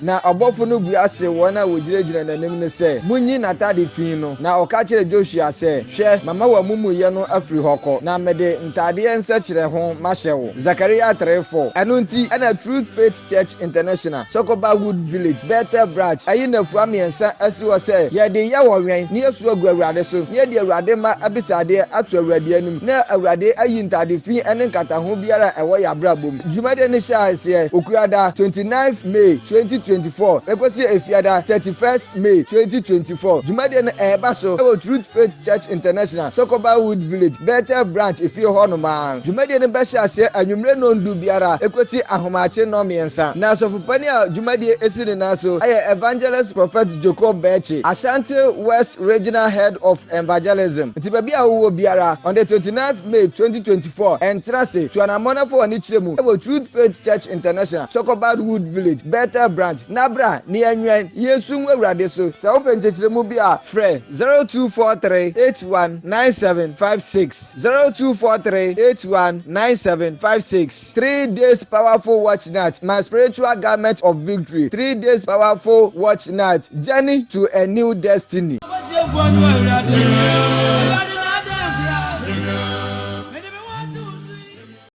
na abofo no bu ase wona wogiregyina nanim ne se munyi natade fin no na oka kire Joshua se hwe mama wa mumuye no afiri hoko na mede ntade ense kire ho mahyewo Zakaria 3:4 eno nti na Truth Faith Church International Sokobawood Village Bethel Branch ayi na fu amiensa asiwo se ye de ye wo wen ne yesu agurade so ye de awurade ma abisade atu awurade anim na awurade ayi ntade fin ene nkata ho biara ewo ya brabom jumade ne sha ase okuada 29th May 2024 ekosi efiada 31st May 2024 jumade ne eba so ewo Truth Faith Church International Sokobawood Village Bethel Branch efie ho no ma jumade ne be sha ase anwumre no ndu biara ekosi ahomache no miensa na sofupani a jumade esi ne naso aye Evangelist Prophet Jacob Bechi Ashanti West Regional Head of Evangelism ntibabi a wo biara on the 29th May 2024 entrance to anamona for ani chiremu ewo Truth Faith Church International Sokobawood Village Bethel Branch nabra ni anwen yesu nwurade so se open chiremu bi a frɛ 0243819756 0243819756 3 days powerful watch night my spiritual garment of victory 3 days powerful watch night journey to a new destiny.